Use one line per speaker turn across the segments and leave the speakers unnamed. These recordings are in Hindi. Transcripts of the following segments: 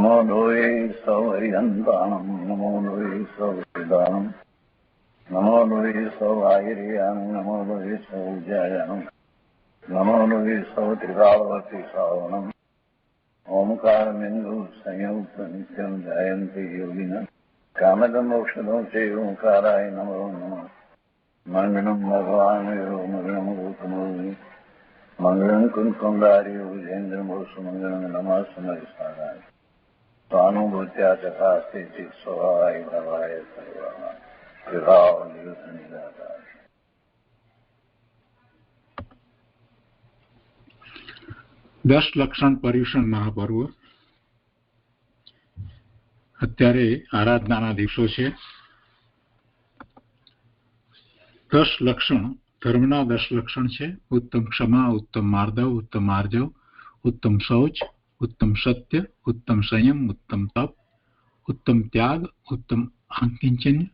नमो लोये सौहरिहन्ताणं नमो लोये सौहृदानं नमो लोये सौवागिर्यानं नमो लोये सौज्यायानं नमो लोये सौत्रिकावती सावनं ओंकारमिन्दु संयुक्त नित्यं ध्यायन्ति योगिनः कामदं मोक्षदं चैव ओंकाराय नमो नमः मङ्गलं भगवान् मङ्गलं गौतमोऽग्नि मङ्गलं कुन्कुण्डार्यो विजेन्द्रमोसुमङ्गलं नमः समरिसाराय स्वानुभूत्या चकास्ते चित् स्वभावाय भवाय सर्वः विभाव निरुद्ध निराकार।
दश लक्षण पर्युषण महापर्व અત્યારે આરાધનાના દિવસો છે। 10 લક્ષણ ધર્મના 10 લક્ષણ છે। ઉત્તમ ક્ષમા, ઉત્તમ માર્દવ, ઉત્તમ આર્જવ, ઉત્તમ શૌચ, ઉત્તમ સત્ય, ઉત્તમ સંયમ, ઉત્તમ તપ, ઉત્તમ ત્યાગ, ઉત્તમ આંકિંચન્ય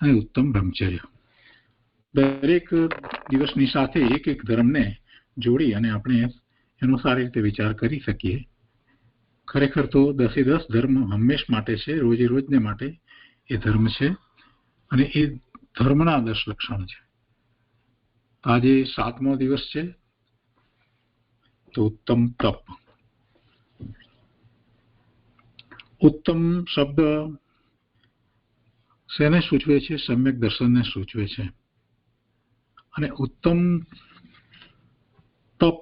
અને ઉત્તમ બ્રહ્મચર્ય। દરેક દિવસની સાથે એક એક ધર્મને જોડી અને આપણે એનો સારી રીતે વિચાર કરી શકીએ। ખરેખર તો 10 ધર્મ હંમેશ માટે છે, રોજે રોજને માટે એ ધર્મ છે અને એ ધર્મના 10 લક્ષણ છે। આજે 7મો દિવસ છે તો ઉત્તમ તપ। ઉત્તમ શબ્દ શેને સૂચવે છે? સમ્યક દર્શનને સૂચવે છે। અને ઉત્તમ તપ,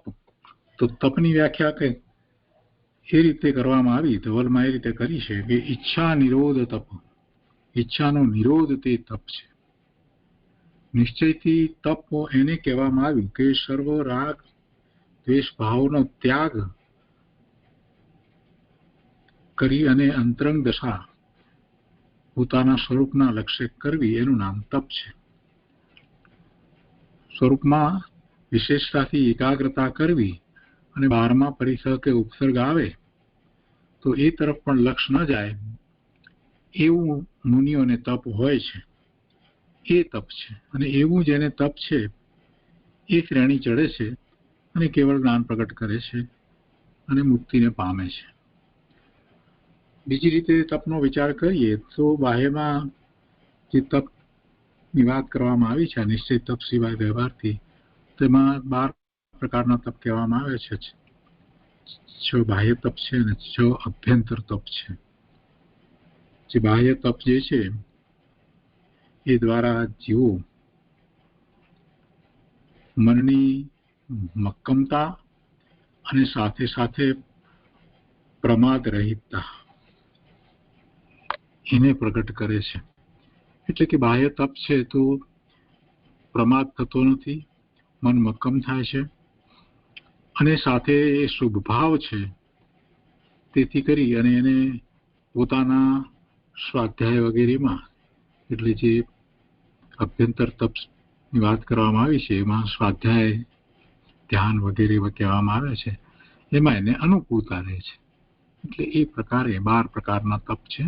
તો તપની વ્યાખ્યા કે એ રીતે કરવામાં આવી, ધવલમાં એ રીતે કરી છે કે ઈચ્છા નિરોધ તપ, ઈચ્છાનો નિરોધ તે તપ છે। નિશ્ચયથી તપ એને કહેવામાં આવ્યું કે સર્વ રાગ દ્વેષ ભાવનો ત્યાગ કરી અને અંતરંગ દશા પોતાના સ્વરૂપના લક્ષ્ય કરવી એનું નામ તપ છે। સ્વરૂપમાં વિશેષતાથી એકાગ્રતા કરવી અને 12મા પરિસર કે ઉપસર્ગ આવે તો એ તરફ પણ લક્ષ ન જાય એવું મુનિઓને તપ હોય છે, એ તપ છે। અને એવું જેને તપ છે એ શ્રેણી ચડે છે અને કેવળ જ્ઞાન પ્રગટ કરે છે અને મુક્તિને પામે છે। બીજી રીતે તપનો વિચાર કરીએ તો બાહ્યમાં જે તપની વાત કરવામાં આવી છે નિશ્ચય તપ સિવાય વ્યવહારથી, તેમાં 12 પ્રકારના તપ કહેવામાં આવે છે। 6 બાહ્ય તપ છે અને 6 અભ્યંતર તપ છે। જે બાહ્ય તપ જે છે એ દ્વારા જીવો મનની મક્કમતા અને સાથે સાથે પ્રમાદ રહિતતા એને પ્રગટ કરે છે। એટલે કે બાહ્ય તપ છે તો પ્રમાદ થતો નથી, મન મક્કમ થાય છે અને સાથે એ શુભ ભાવ છે, તેથી કરી અને એને પોતાના સ્વાધ્યાય વગેરેમાં, એટલે જે અભ્યંતર તપની વાત કરવામાં આવી છે એમાં સ્વાધ્યાય ધ્યાન વગેરે કહેવામાં આવે છે, એમાં એને અનુકૂળતા રહે છે। એટલે એ પ્રકારે 12 પ્રકારના તપ છે।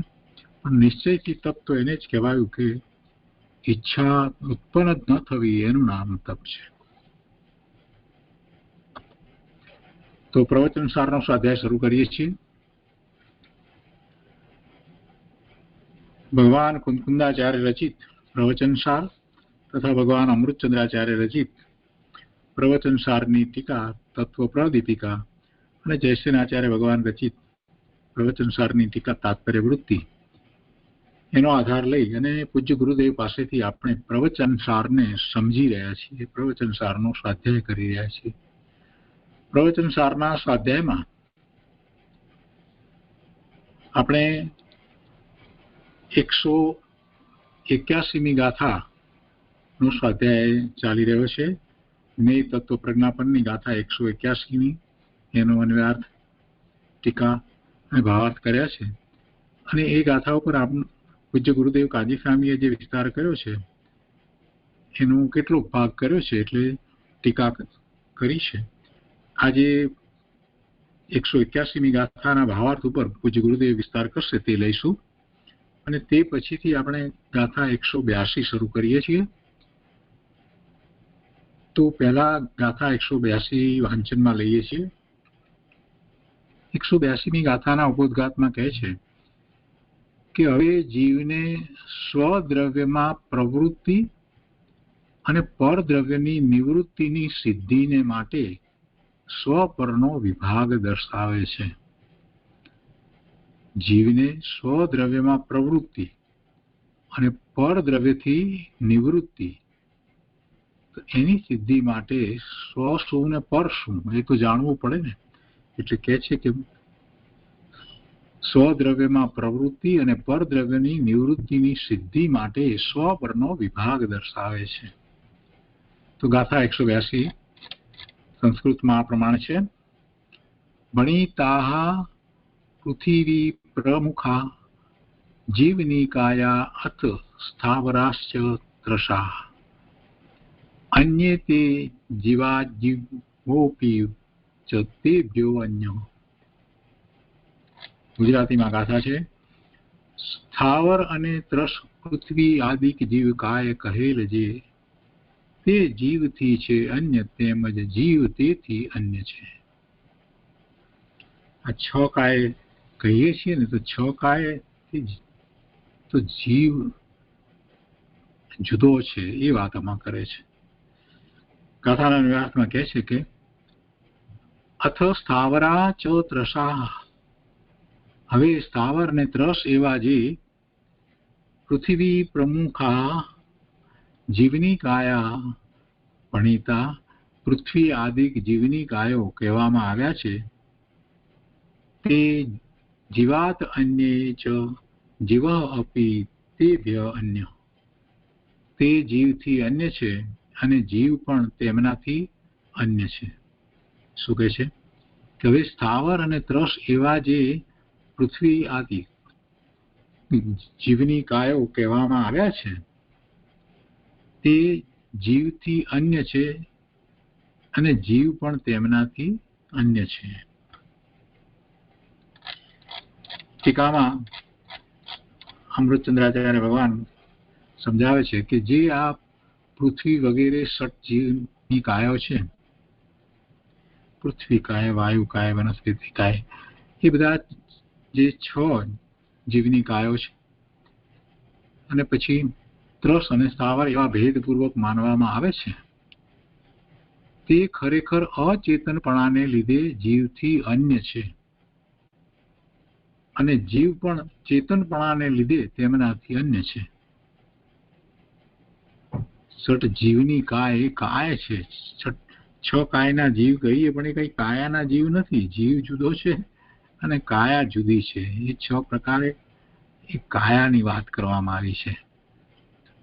પણ નિશ્ચયથી તપ તો એને જ કહેવાયું કે ઈચ્છા ઉત્પન્ન જ ન થવી એનું નામ તપ છે। તો પ્રવચન સારનો સ્વાધ્યાય શરૂ કરીએ છીએ। ભગવાન કુંકુંદાચાર્ય રચિત પ્રવચન સાર તથા ભગવાન અમૃતચંદ્રાચાર્ય રચિત પ્રવચન સારની ટીકા તત્વ પ્રદીપિકા અને જયસેનાચાર્ય ભગવાન રચિત પ્રવચન સારની ટીકા તાત્પર્ય વૃત્તિ એનો આધાર લઈ અને પૂજ્ય ગુરુદેવ પાસેથી આપણે પ્રવચન સારને સમજી રહ્યા છીએ, પ્રવચન સારનો સ્વાધ્યાય કરી રહ્યા છીએ। પ્રવચન સારના સ્વાધ્યાયમાં આપણે 181મી ગાથાનો સ્વાધ્યાય ચાલી રહ્યો છે। જ્ઞેય તત્વ પ્રજ્ઞાપનની ગાથા 181મી, એનો અન્વયાર્થ, ટીકા અને ભાવાર્થ કર્યા છે। અને એ ગાથા ઉપર પૂજ્ય ગુરુદેવ કાજી સ્વામીએ જે વિસ્તાર કર્યો છે એનો કેટલો ભાગ કર્યો છે એટલે ટીકા કરી છે। આજે 181મી ગાથાના ભાવાર્થ ઉપર પૂજ્ય ગુરુદેવ વિસ્તાર કરશે તે લઈશું અને તે પછીથી આપણે ગાથા 182 શરૂ કરીએ છીએ। તો પહેલા ગાથા 182 વાંચનમાં લઈએ છીએ। 182મી ગાથાના ઉपोद्घातમાં કહે છે કે હવે જીવને સ્વદ્રવ્યમાં પ્રવૃત્તિ અને પરદ્રવ્યની નિવૃત્તિની સિદ્ધિને માટે સ્વપરનો વિભાગ દર્શાવે છે. જીવને સ્વદ્રવ્યમાં પ્રવૃત્તિ અને પરદ્રવ્યથી નિવૃત્તિ એની સિદ્ધિ માટે સ્વ શું ને પર શું એ તો જાણવું પડે ને. એટલે કહે છે કે સ્વદ્રવ્યમાં પ્રવૃત્તિ અને પરદ્રવ્યની નિવૃત્તિની સિદ્ધિ માટે સ્વપરનો વિભાગ દર્શાવે છે. તો ગાથા 182 સંસ્કૃતમાં આ પ્રમાણે છે. વણિતાહ પૃથિવી પ્રમુખા જીવનિકાયા અથ સ્થાવરાશ્ચ ત્રષા અન્યે તે જીવાજીવોપી ચ તેભ્યો અન્યો. ગુજરાતીમાં ગાથા છે. સ્થાવર અને ત્રસ પૃથ્વી આદિક જીવ કાય કહેલ જે તે જીવથી છે અન્ય તેમજ જીવ તેથી અન્ય છે. આ 6 કાય કહીએ છીએ ને તો 6 કાય તો જીવ જુદો છે એ વાત આમાં કરે છે. ગાથાના વ્યાસમાં કહે છે કે અથ સ્થાવરા ચ ત્રષા. હવે સ્થાવર ને ત્રસ એવા જે પૃથ્વી પ્રમુખા જીવની કાયા ભણીતા પૃથ્વી આદિક જીવની કાયો કહેવામાં આવ્યા છે તે જીવાત અન્ય ચ જીવ અપી તેભ્ય અન્ય. તે જીવથી અન્ય છે અને જીવ પણ તેમનાથી અન્ય છે. શું કહે છે કે હવે સ્થાવર અને ત્રસ એવા જે પૃથ્વી આદિ જીવની કાયો કહેવામાં આવ્યા છે તે જીવથી અન્ય છે અને જીવ પણ તેમનાથી અન્ય છે. ટીકામાં અમૃતચંદ્રાચાર્ય ભગવાન સમજાવે છે કે જે આ પૃથ્વી વગેરે ષટ જીવની કાયો છે, પૃથ્વી કાય, વાયુ કાય, વનસ્પતિ કાય, એ બધા જે 6 જીવની કાયો છે અને પછી ત્રસ અને સ્થાવર એવા ભેદપૂર્વક માનવામાં આવે છે તે ખરેખર અચેતનપણાને લીધે જીવથી અન્ય છે અને જીવ પણ ચેતનપણાને લીધે તેમનાથી અન્ય છે. ષટ જીવની કાય એ કાય છે. 6 કાયના જીવ કહીએ પણ એ કઈ કાયાના જીવ નથી. જીવ જુદો છે અને કાયા જુદી છે. એ 6 પ્રકારે એ કાયાની વાત કરવામાં આવી છે.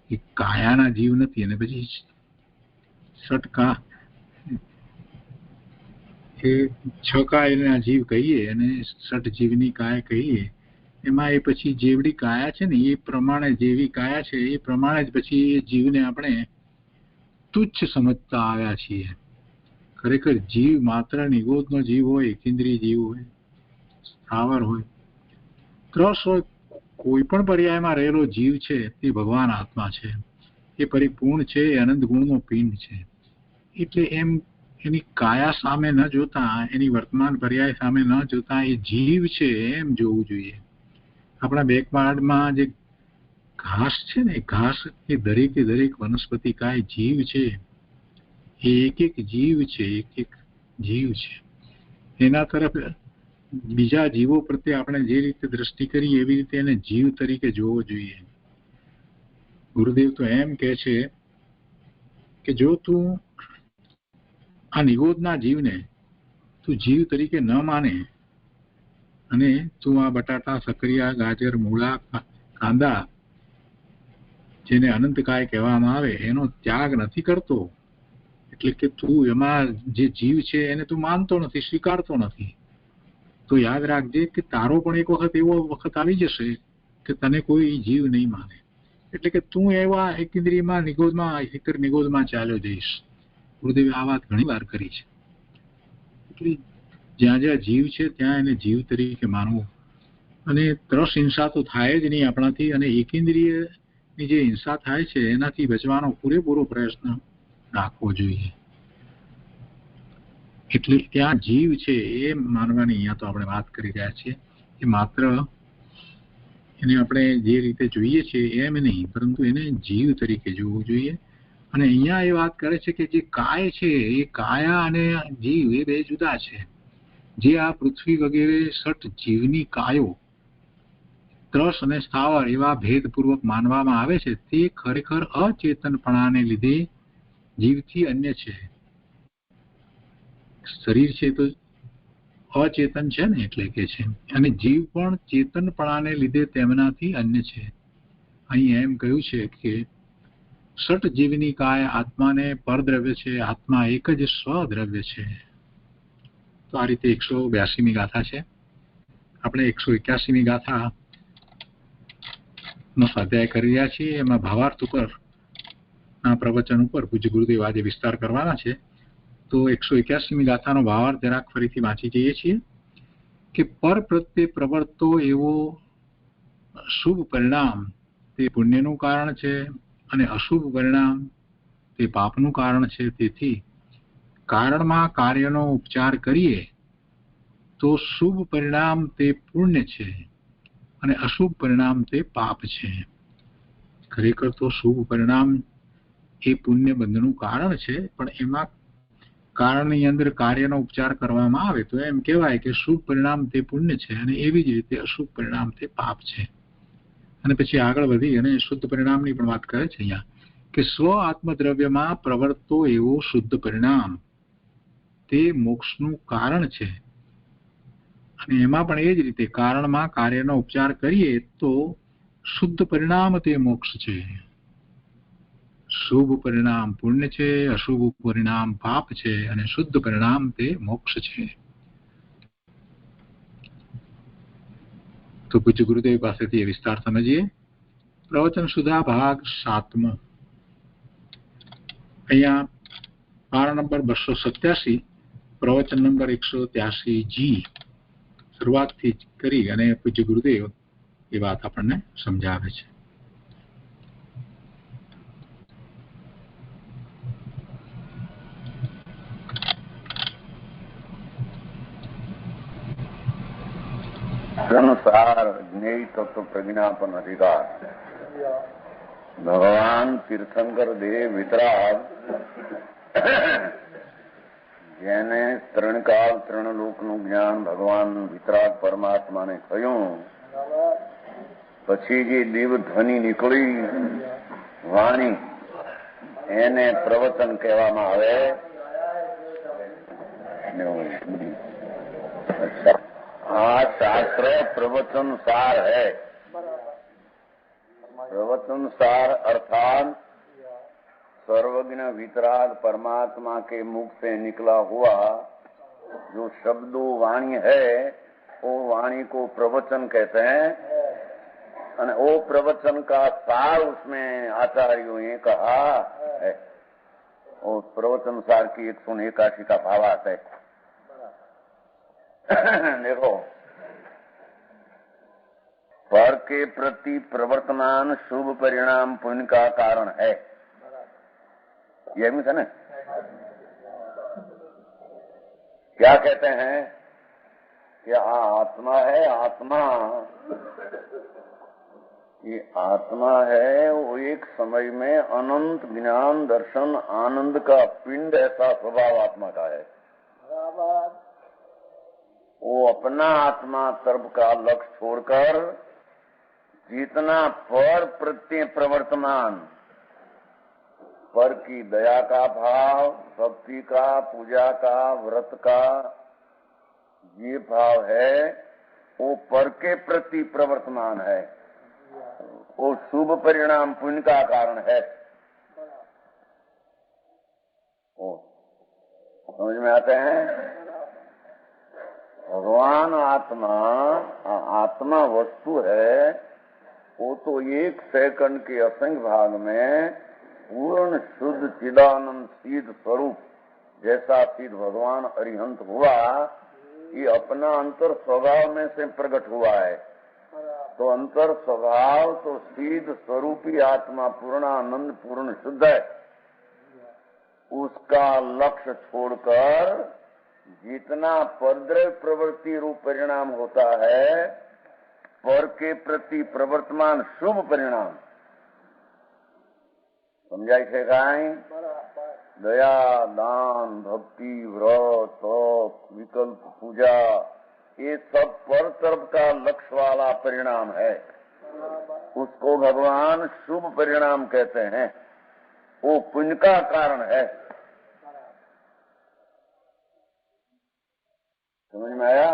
એ કાયાના જીવ નથી. અને પછી ષટકા એ 6 કાયના જીવ કહીએ અને ષટ જીવની કાય કહીએ એમાં એ પછી જેવડી કાયા છે ને એ પ્રમાણે જેવી કાયા છે એ પ્રમાણે જ પછી એ જીવને આપણે તુચ્છ સમજતા આવ્યા છીએ. ખરેખર જીવ માત્ર નિગોદનો જીવ હોય, કેન્દ્રીય જીવ હોય, સ્થાવર હોય, ત્રસ હોય, કોઈ પણ પર્યાયમાં રહેલો જીવ છે તે ભગવાન આત્મા છે. એ પરિપૂર્ણ છે, એ અનંત ગુણનો પિંડ છે. એટલે એમ એની કાયા સામે ન જોતા, એની વર્તમાન પર્યાય સામે ન જોતા એ જીવ છે એમ જોવું જોઈએ. આપણા બેકવાર્ડમાં જે ઘાસ છે ને, ઘાસ એ દરેકે દરેક વનસ્પતિ કાય જીવ છે. એ એક જીવ છે, એક જીવ છે. એના તરફ બીજા જીવો પ્રત્યે આપણે જે રીતે દ્રષ્ટિ કરીએ એવી રીતે એને જીવ તરીકે જોવો જોઈએ. ગુરુદેવ તો એમ કહે છે કે જો તું આ નિગોદના જીવને તું જીવ તરીકે ન માને અને તું આ બટાટા, સકરિયા, ગાજર, મૂળા, કાંદા જેને અનંતકાય કહેવામાં આવે એનો ત્યાગ નથી કરતો, એટલે કે તું એમાં જે જીવ છે એને તું માનતો નથી, સ્વીકારતો નથી, તો યાદ રાખજે કે તારો પણ એક વખત એવો વખત આવી જશે કે તને કોઈ જીવ નહીં માને. એટલે કે તું એવા એકિન્દ્રિયમાં નિગોદમાં ચાલ્યો જઈશ. ગુરુદેવે આ વાત ઘણી વાર કરી છે. એટલે જ્યાં જ્યાં જીવ છે ત્યાં એને જીવ તરીકે માનવું. અને ત્રસ હિંસા તો થાય જ નહીં આપણાથી, અને એકેન્દ્રિયની જે હિંસા થાય છે એનાથી બચવાનો પૂરેપૂરો પ્રયત્ન રાખવો જોઈએ. એટલે ત્યાં જીવ છે એ માનવાની અહીંયા તો આપણે વાત કરી રહ્યા છીએ. એ માત્ર એને આપણે જે રીતે જોઈએ છીએ એમ નહીં, પરંતુ એને જીવ તરીકે જોવું જોઈએ. અને અહીંયા એ વાત કરે છે કે જે કાય છે એ કાયા અને જીવ એ બે જુદા છે. જે આ પૃથ્વી વગેરે સઠ જીવની કાયો ત્રસ અને સ્થાવર એવા ભેદપૂર્વક માનવામાં આવે છે તે ખરેખર અચેતનપણાને લીધે જીવથી અન્ય છે. શરીર છે તો અચેતન છે ને, એટલે કે છે, અને જીવ પણ ચેતનપણાને લીધે તેમનાથી અન્ય છે. અહીં એમ કહ્યું છે કે સઠ જીવની કાય આત્માને પરદ્રવ્ય છે, આત્મા એક જ સ્વદ્રવ્ય છે. તો આ રીતે 182મી ગાથા છે. આપણે 181મી ગાથા નો સ્વાધ્યાય કરી રહ્યા છીએ. એમાં ભાવાર્થ ઉપર ના પ્રવચન ઉપર પૂજ્ય ગુરુદેવ આજે વિસ્તાર કરવાના છે. તો 181મી ગાથાનો ભાવાર્થ જરાક ફરીથી વાંચી જઈએ છીએ કે પર પ્રત્યે પ્રવર્તો એવો શુભ પરિણામ તે પુણ્યનું કારણ છે અને અશુભ પરિણામ તે પાપનું કારણ છે. તેથી કારણમાં કાર્યનો ઉપચાર કરીએ તો શુભ પરિણામ તે પુણ્ય છે અને અશુભ પરિણામ તે પાપ છે. ખરેખર તો શુભ પરિણામ એ પુણ્ય બંધનું કારણ છે, પણ એમાં કારણની અંદર કાર્યનો ઉપચાર કરવામાં આવે તો એમ કહેવાય કે શુભ પરિણામ તે પુણ્ય છે અને એવી જ રીતે અશુભ પરિણામ તે પાપ છે. અને પછી આગળ વધી અને શુદ્ધ પરિણામની પણ વાત કરે છે અહીંયા કે સ્વ આત્મદ્રવ્યમાં પ્રવર્તો એવો શુદ્ધ પરિણામ તે મોક્ષનું કારણ છે. અને એમાં પણ એ જ રીતે કારણમાં કાર્યનો ઉપચાર કરીએ તો શુદ્ધ પરિણામ તે મોક્ષ છે. શુભ પરિણામ પુણ્ય છે, અશુભ પરિણામ પાપ છે અને શુદ્ધ પરિણામ તે મોક્ષ છે. તો પૂજ્ય ગુરુદેવ પાસેથી એ વિસ્તાર સમજીએ. પ્રવચન સુધા ભાગ 7મો. અહીંયા પારા નંબર 287, પ્રવચન નંબર 183G શરૂઆતથી કરી અને પૂજ્ય ગુરુદેવ એ વાત આપણને સમજાવે છે.
સંસાર જ્ઞેય તત્વ પ્રજ્ઞાપન અધિકાર ભગવાન તીર્થંકર દેવ વિતરાગ જેને ત્રણકાળ ત્રણ લોકનું જ્ઞાન ભગવાન વિતરાગ પરમાત્માને થયું, પછી જે દિવ ધ્વનિ નીકળી વાણી એને પ્રવચન કહેવામાં આવે. આ શાસ્ત્ર प्रवचन सार है. प्रवचन सार अर्थात सर्वज्ञ वितराग परमात्मा के मुख से निकला हुआ जो शब्दों वाणी है वो वाणी को प्रवचन कहते हैं. और वो प्रवचन का सार उसमें आचार्यों ने कहा है. वो प्रवचन सार की 181 का भावार्थ है. देखो, पर के प्रति प्रवर्तमान शुभ परिणाम पुण्य का कारण है. ये भी था ना. क्या कहते हैं कि आत्मा है. आत्मा ये आत्मा है वो एक समय में अनंत ज्ञान दर्शन आनंद का पिंड, ऐसा स्वभाव आत्मा का है. वो अपना आत्मा तरफ का लक्ष्य छोड़कर जितना पर प्रत्यय प्रवर्तमान, पर की दया का भाव, भक्ति का, पूजा का, व्रत का ये भाव है वो पर के प्रति प्रवर्तमान है. वो शुभ परिणाम पुण्य का कारण है. ओ समझ में आते हैं. भगवान आत्मा वस्तु है. वो तो एक सेकंड के असंख्य भाग में पूर्ण शुद्ध चिदानंद सिद्ध स्वरूप जैसा सिद्ध भगवान अरिहंत हुआ, ये अपना अंतर स्वभाव में से प्रकट हुआ है. तो अंतर स्वभाव तो सिद्ध स्वरूपी आत्मा पूर्णानंद पूर्ण शुद्ध है. उसका लक्ष्य छोड़कर जितना परद्रव्य प्रवृत्ति रूप परिणाम होता है, पर के प्रति प्रवर्तमान शुभ परिणाम, समझाई છે કાંઈ? दया, दान, भक्ति, व्रत, तप, विकल्प, पूजा, ये सब पर तरफ का लक्ष्य वाला परिणाम है। उसको भगवान शुभ परिणाम कहते हैं। वो पुण्य का कारण है। समझ में आया?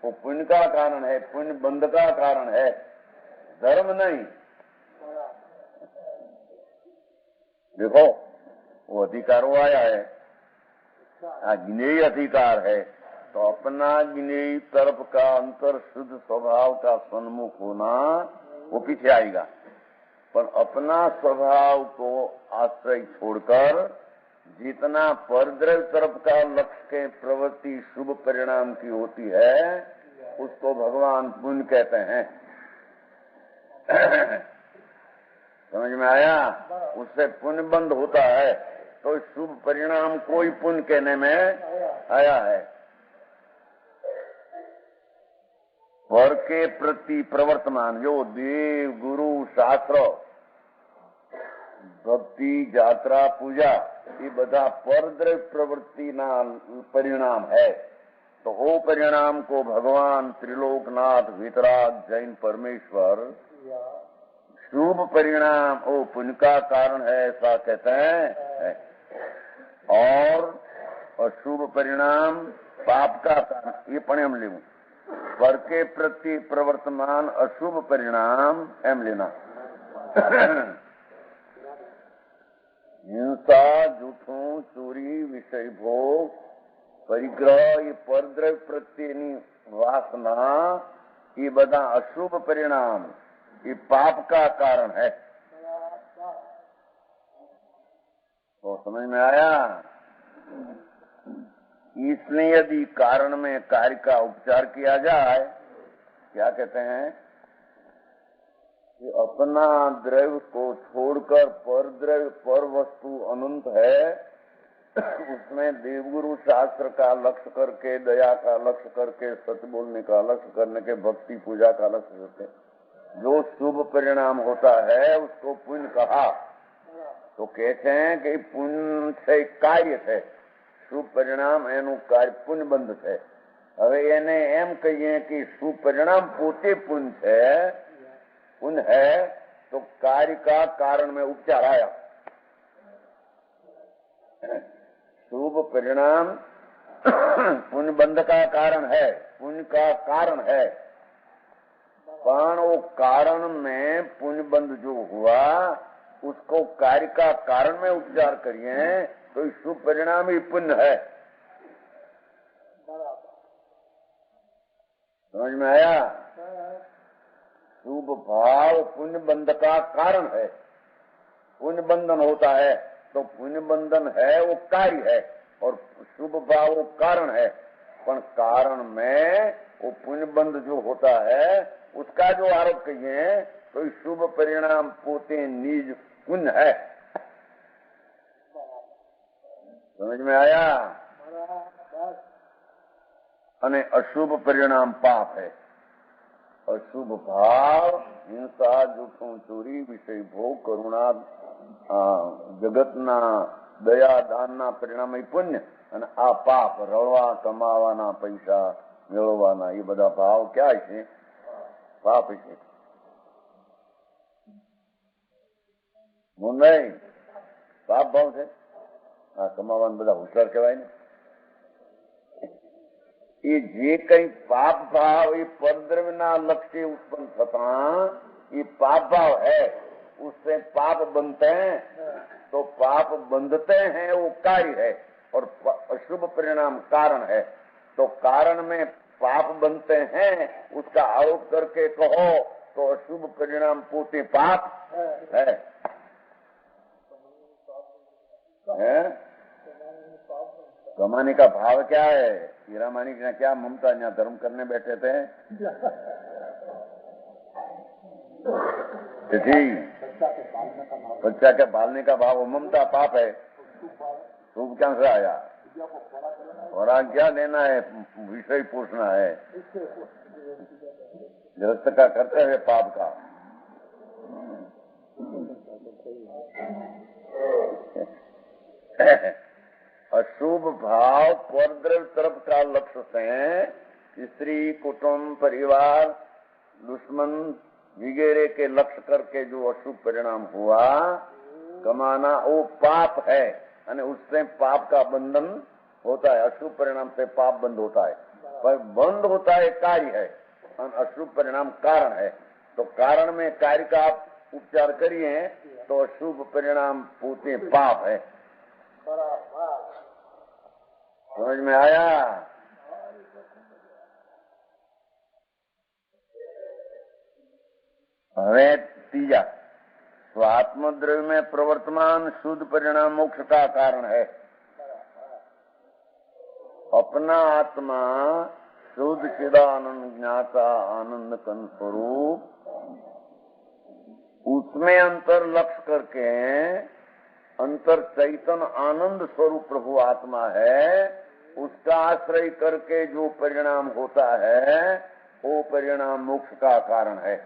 वो पुण्य का कारण है, पुण्य बंध का कारण है, धर्म नहीं। देखो वो अधिकार वो आया है, ज्ञेय अधिकार है, तो अपना ज्ञेय तरफ का अंतर शुद्ध स्वभाव का सन्मुख होना वो पीछे आएगा। पर अपना स्वभाव को आश्रय छोड़कर जितना परद्रव्य तरफ का लक्ष्य के प्रवृत्ति शुभ परिणाम की होती है, उसको भगवान पुण्य कहते हैं। समझ में आया? उससे पुण्य बंद होता है, तो शुभ परिणाम कोई पुण्य कहने में आया है। पर के प्रति प्रवर्तमान जो देव, गुरु, शास्त्र, भक्ति, यात्रा, पूजा, ये બધા परद्रव्य प्रवृत्ति ना परिणाम है। तो वो परिणाम को भगवान त्रिलोकनाथ वितराग जैन परमेश्वर शुभ परिणाम वो पुण्य का कारण है, ऐसा कहते हैं। और अशुभ परिणाम पाप का कारण, ये पण हम लेવું। पर के प्रति प्रवर्तमान अशुभ परिणाम एम लेना। हिंसा, जूठों, चोरी, विषय भोग, परिग्रह, ये परद्रव्य प्रत्येની वासना, ये બધા अशुभ परिणाम, ये पाप का कारण है। तो समझ में आया? इसलिए यदि कारण में कार्य का उपचार किया जाए, क्या कहते हैं कि अपना द्रव्य को छोड़कर पर द्रव्य, पर वस्तु अनंत है, उसमें देवगुरु शास्त्र का लक्ष्य करके, दया का लक्ष्य करके, सत्य बोलने का लक्ष्य करने के, भक्ति पूजा का लक्ष्य करके जो शुभ परिणाम होता है उसको पुण्य कहा। तो कहते हैं कि पुण्य से कार्य है, शुभ परिणाम एनु कार्य पुण्य बंध है। હવે એને એમ કહીએ કે શુभ परिणाम પોતે पुण्य है, पुण्य है, तो कार्य का कारण में उपचार आया। शुभ परिणाम पुण्य बंध का कारण है, पुण्य का कारण है, पण वो कारण में पुण्य बंध जो हुआ उसको कार्य का कारण में उपचार करिए तो शुभ परिणाम ही पुण्य है। समझ में आया? शुभ भाव पुण्य बंध का कारण है। पुण्य बंधन होता है तो पुण्य बंधन है वो कार्य है, और शुभ भाव वो कारण है। पर कारण में वो पुण्य बंध जो होता है उसका जो आरोप कहिए तो शुभ परिणाम पोते निज पुण्य है। समझ में आया? अने अशुभ परिणाम पाप है। अशुभ भाव हिंसा, जूठों, चोरी, विषय भोग, करुणा, जगतना दया, दानना परिणाम पुण्य, અને આ પાપ રળવા કમાવાના પૈસા મેળવવાના એ બધા ભાવ ક્યાં છે? પાપ છે। હું નહીં, પાપ ભાવ છે। આ કમાવાના બધા હોશિયાર કહેવાય ને। એ જે કઈ પાપ ભાવ એ પરદ્રવ્યના લક્ષ્ય उत्पन्न થતા ये पाप भाव है, उससे पाप बनते हैं। तो पाप बंधते हैं वो कार्य है, और अशुभ परिणाम कारण है। तो कारण में पाप बनते हैं उसका आरोप करके कहो तो अशुभ परिणाम पोते पाप है। कमाने का भाव क्या है? हीरा मानिक ने क्या ममता, यहाँ धर्म करने बैठे थे ठीक, बच्चा के पालने का भाव ममता पाप है। शुभ क्या से आया? और आज्ञा लेना है, विषय पूछना है गृहस्थ का कर्तव्य पाप का। अशुभ भाव परद्रव्य तरफ का लक्ष्य से स्त्री, कुटुंब, परिवार, दुश्मन वगैरह के लक्ष्य करके जो अशुभ परिणाम हुआ कमाना, वो पाप है। यानी उससे पाप का बंधन होता है। अशुभ परिणाम से पाप बंद होता है, पर बंद होता है कार्य है, अशुभ परिणाम कारण है। तो कारण में कार्य का आप उपचार करिए तो अशुभ परिणाम पूते पाप है। समझ में आया? હવે तीजा, स्वात्म द्रव्य में प्रवर्तमान शुद्ध परिणाम मोक्ष का कारण है। अपना आत्मा शुद्ध चिदानंद ज्ञाता आनंद कन स्वरूप, उसमें अंतर लक्ष्य करके अंतर चैतन आनंद स्वरूप प्रभु आत्मा है, उसका आश्रय करके जो परिणाम होता है वो परिणाम मोक्ष का कारण है।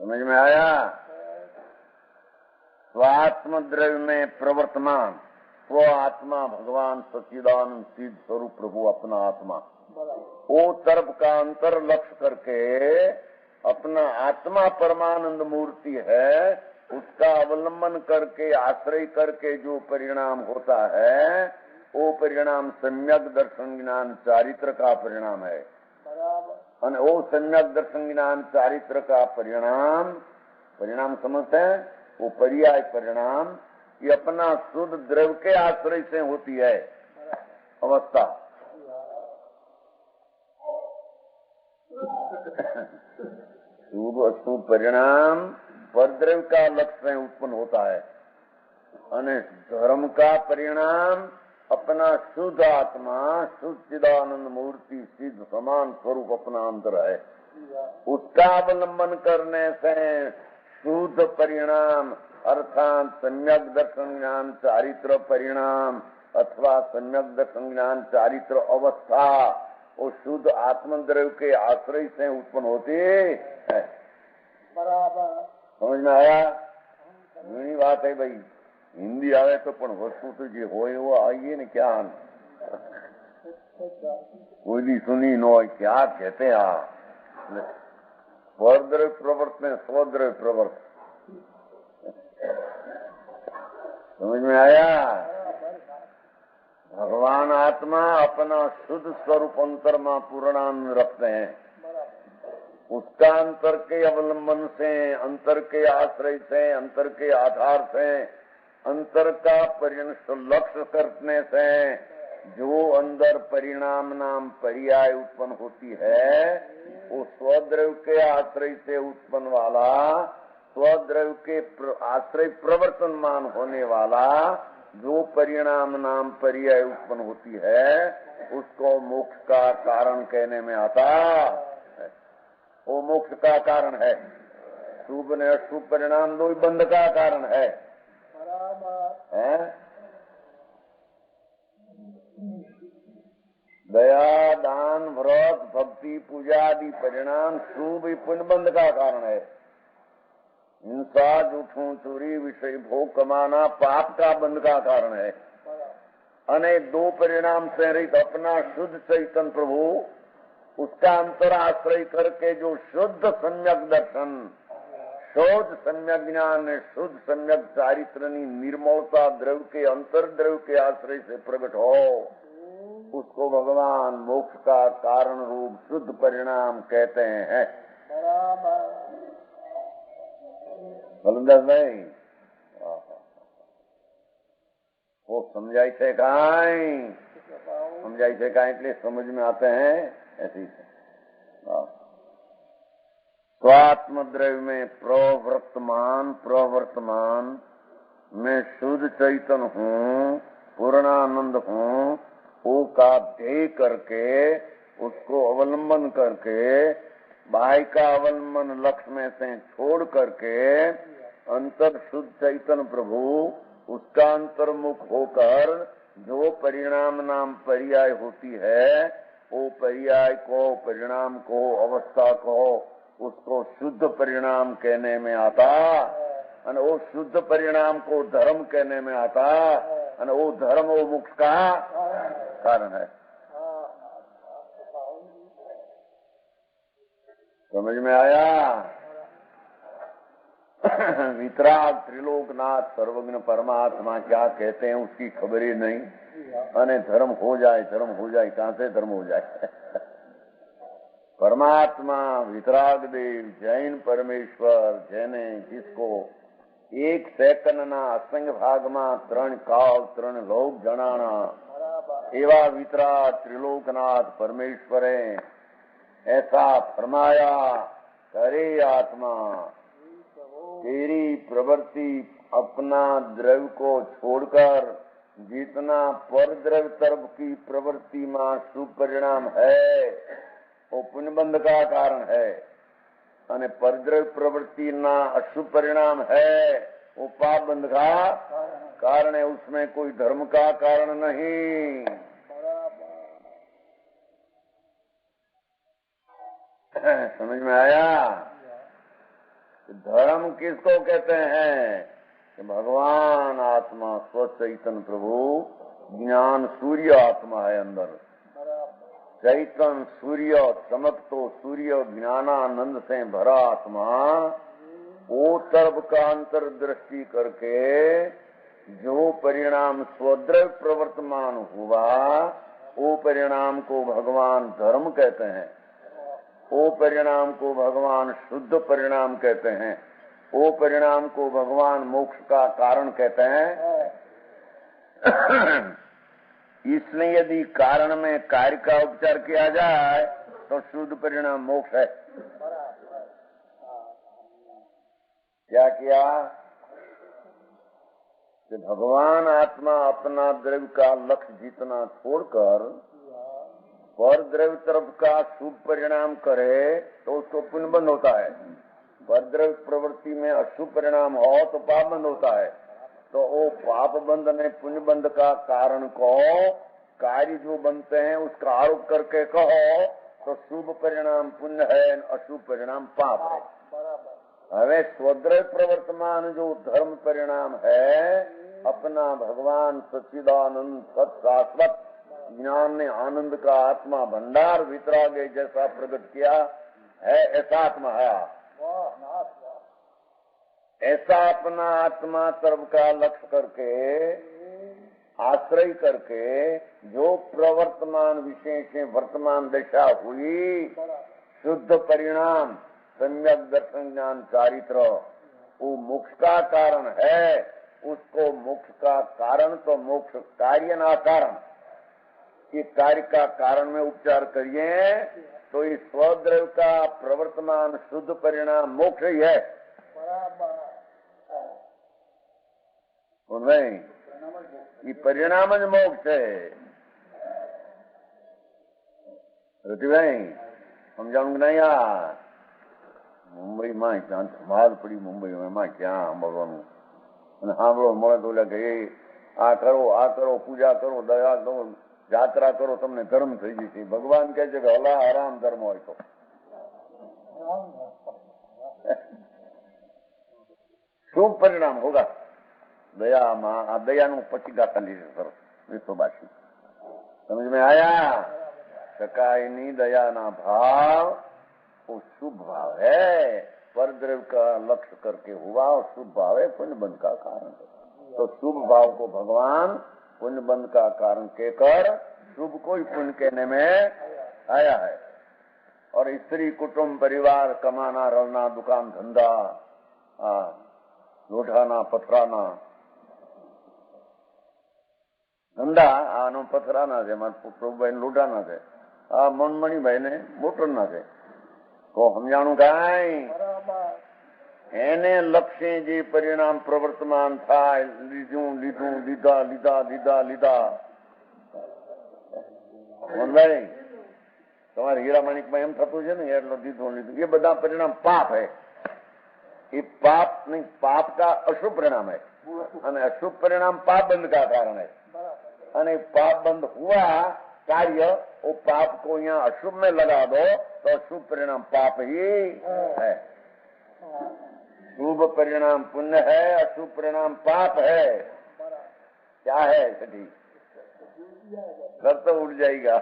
समझ में आया? स्वात्म द्रव्य में प्रवर्तमान स्व आत्मा भगवान सच्चिदानंद सिद्ध स्वरूप प्रभु अपना आत्मा, वो तरफ का अंतर लक्ष्य करके अपना आत्मा परमानंद मूर्ति है, उसका अवलंबन करके आश्रय करके जो परिणाम होता है वो परिणाम सम्यक दर्शन ज्ञान चारित्र का परिणाम है। और वो सम्यक दर्शन ज्ञान चारित्र का परिणाम समझते हैं, वो पर्याय परिणाम ये अपना शुद्ध द्रव्य के आश्रय से होती है अवस्था। शुभ अशुभ परिणाम परद्रव्य का लक्ष्य से उत्पन्न होता है, और धर्म का परिणाम अपना शुद्ध आत्मा शुद्ध चिदानंद मूर्ति सिद्ध समान स्वरूप अपना अंतर है, उसका अवलंबन करने से शुद्ध परिणाम अर्थात सम्यक दर्शन ज्ञान चारित्र परिणाम अथवा सम्यक दर्शन ज्ञान चारित्र अवस्था वो शुद्ध आत्मद्रव्य के आश्रय से उत्पन्न होती है। बराबर समझ में आया? घनी बात है भाई, हिंदी आवे तो पण वस्तु तो जो हो आइए न क्या कोई भी सुनी नो क्या कहते हैं आप परद्रव्य प्रवर्त में स्वद्रव्य प्रवर्त। समझ में आया? भगवान आत्मा अपना शुद्ध स्वरूप अंतर में पूर्णांग रखते हैं, उसका अंतर के अवलंबन से, अंतर के आश्रय से, अंतर के आधार से, अंतर का परिनिष्ठ लक्ष्य करने से जो अंदर परिणाम नाम पर्याय उत्पन्न होती है वो स्वद्रव्य के आश्रय से उत्पन्न वाला, स्वद्रव्य के आश्रय प्रवर्तनमान होने वाला जो परिणाम नाम पर्याय उत्पन्न होती है उसको मोक्ष का कारण कहने में आता है। वो मोक्ष का कारण है। शुभ ने अशुभ परिणाम दो बंध का कारण है। दया दान व्रत भक्ति पूजा आदि परिणाम शुभ पुण्य बंध का कारण है। हिंसा झूठों चोरी विषय भोग कमाना पाप का बंध का कारण है। अनेक दो परिणाम से रहित अपना शुद्ध चैतन्य प्रभु, उसका अंतर आश्रय करके जो शुद्ध सम्यक दर्शन, शुद्ध सम्यक ज्ञान, शुद्ध सम्यक चारित्रनी निर्मलता द्रव्य के अंतर द्रव्य के आश्रय से प्रकट हो, उसको भगवान मोक्ष का कारण रूप शुद्ध परिणाम कहते हैं। नहीं वो समझाई थे काई, समझाई थे काई इसलिए समझ में आते हैं ऐसी। स्वात्म द्रव्य में प्रवर्तमान मैं शुद्ध चैतन्य हूँ, पूर्णानंद हूँ, वो का ध्येय करके उसको अवलंबन करके बाह्य का अवलंबन लक्ष्य में से छोड़ करके अंतर शुद्ध चैतन्य प्रभु उसका अंतर्मुख होकर जो परिणाम नाम पर्याय होती है, वो पर्याय को, परिणाम को, अवस्था को, उसको शुद्ध परिणाम कहने में आता, और वो शुद्ध परिणाम को धर्म कहने में आता, और वो धर्म वो मोक्ष का कारण है। समझ में आया? वितराग त्रिलोकनाथ सर्वज्ञ परमात्मा क्या कहते हैं उसकी खबर ही नहीं, अने धर्म हो जाए, धर्म हो जाए, कहां से धर्म हो जाए? परमात्मा वितराग देव जैन परमेश्वर जेने जिसको एक सेकंड ना असंग भाग में 3 काल 3 लोक जनाना एवा वितराग त्रिलोकनाथ परमेश्वरे ऐसा फरमाया, करे आत्मा तेरी प्रवृत्ति अपना द्रव्य को छोड़कर जितना पर द्रव्य तरफ की प्रवृत्ति में शुभ परिणाम है वो पुण्यबंध का कारण है, और परद्रव्य प्रवृत्ति ना अशुभ परिणाम है वो पाप बंध का कारण है। उसमें कोई धर्म का कारण नहीं। समझ में आया? धर्म किसको कहते हैं कि भगवान आत्मा स्वचैतन्य प्रभु ज्ञान सूर्य आत्मा है, अंदर चैतन्य सूर्य, चमक तो सूर्य ज्ञानानंद से भरा आत्मा, वो तरफ का अंतर दृष्टि करके जो परिणाम स्वद्रव्य प्रवर्तमान हुआ वो परिणाम को भगवान धर्म कहते हैं, वो परिणाम को भगवान शुद्ध परिणाम कहते हैं, वो परिणाम को भगवान मोक्ष का कारण कहते हैं। इसलिए यदि कारण में कार्य का उपचार किया जाए तो शुद्ध परिणाम मोक्ष है। क्या किया कि भगवान आत्मा अपना द्रव्य का लक्ष्य जितना छोड़कर पर द्रव्य तरफ का शुभ परिणाम करे तो उसको पुण्यबंध होता है। पर द्रव्य प्रवृत्ति में अशुभ परिणाम हो तो पाप बंध होता है। तो वो पाप बंध ने पुण्य बंध का कारण को कार्य जो बनते हैं उसका आरोप करके कहो तो शुभ परिणाम पुण्य है, अशुभ परिणाम पाप है। हमें स्वद्रव्य प्रवर्तमान जो धर्म परिणाम है अपना भगवान सच्चिदानंद सत शाश्वत ज्ञान ने आनंद का आत्मा भंडार वितरागे जैसा प्रकट किया है, ऐसा आत्मा है। ऐसा अपना आत्मा तरफ का लक्ष्य करके आश्रय करके जो प्रवर्तमान विषय से वर्तमान दशा हुई शुद्ध परिणाम सम्यक दर्शन ज्ञान चारित्र वो मोक्ष का कारण है। उसको मोक्ष का कारण तो मोक्ष कार्य ना कारण, ये कार्य का कारण में उपचार करिए तो इस स्वद्रव्य का प्रवर्तमान शुद्ध परिणाम मोक्ष ही है। नहीं, ये परिणाम मोक्ष है। रति भाई समझाऊंगा नहीं यार। मुंबई में क्या धमाल पड़ी, मुंबई में क्या बोलવાનું સાંભળો મળે તો કે આ કરો પૂજા કરો દયા કરો यात्रा करो तुमने धर्म થઈ જશે। भगवान કહે છે કે હલા આરામ ધર્મ હોય તો शुभ परिणाम होगा। दया मां दया नु पची गाता लीजिए सर विश्ववासी। समझ में आया? सकायनी दया ना भाव वो शुभ भाव है। पर द्रव्य का लक्ष्य करके हुआ और शुभ भाव है पुण्य बंध का कारण है। तो शुभ भाव को भगवान पुण्य बंध का कारण कहकर शुभ को ही पुण्य कहने में आया है। और स्त्री कुटुंब परिवार कमाना रलना दुकान धंधा लोढ़ाना पथराना धंधा आनो पथराना છે મારા પ્રભુભાઈ લોઢાના છે આ મનમણીભાઈ ને મોટરના છે તો સમજાણું કાંઈ એને લક્ષ્ય જે પરિણામ પ્રવર્તમાન થાય લીધું લીધું લીધા લીધા લીધા લીધા મોહનભાઈ તમારે હીરા માણિકમાં એમ થતું છે ને એટલે લીધું લીધું એ બધા પરિણામ પાપ હે। ये पाप नहीं, पाप का अशुभ परिणाम है અને અશુભ પરિણામ પાપ બંધ का कारण है। અને पाप बंद हुआ कार्य, वो पाप को यहाँ अशुभ में लगा दो तो अशुभ परिणाम पाप ही है। शुभ परिणाम पुण्य है, अशुभ परिणाम पाप है। क्या है सठी घर तो उड़ जाएगा।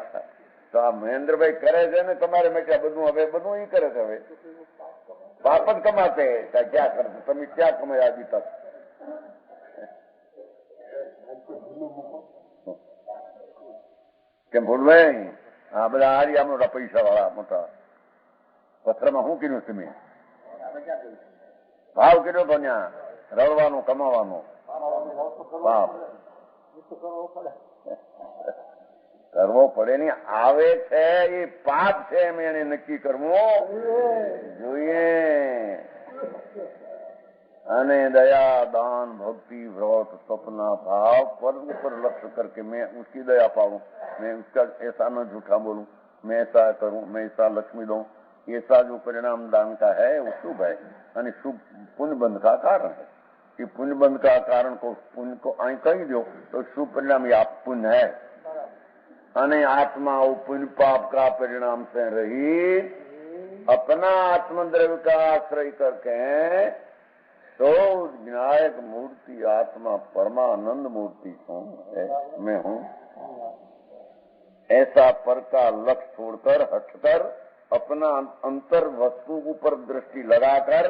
तो आ महेंद्र भाई करे છે ને તમારે મેં क्या બધું હવે બધું ही કરે છે। હવે पाप જ कमाते हैं, क्या करते તમે क्या कमाया अभी तक? કેમ ભૂલવે આ બધા હારી મોટા પૈસા વાળા મોટા પથ્થરમાં શું કર્યું તમે? ભાવ કર્યો તો ત્યાં રડવાનું કમાવાનું પાપ કરવો પડે નહીં, આવે છે એ પાપ છે એમ એને નક્કી કરવું જોઈએ। અને दया दान भक्ति व्रत सपना भाव पर ऊपर लक्ष्य करके मैं उसकी दया पाऊं, मैं उसका ऐसा न झूठा बोलूं, मैं ऐसा करूं, मैं ऐसा लक्ष्मी दूं, ऐसा जो परिणाम दान का है वो शुभ है અને शुभ पुण्य बंध का कारण है। कि पुण्य बंध का कारण को पुण्य को आई कही दो तो शुभ परिणाम या पुण्य है। અને आत्मा वो पुण्य पाप का परिणाम से रहित अपना आत्मद्रव्य का आश्रय करके तो विनायक मूर्ति आत्मा परमानंद मूर्ति हूँ, मैं हूँ, ऐसा पर का लक्ष्य छोड़कर हटकर अपना अंतर वस्तु ऊपर दृष्टि लगाकर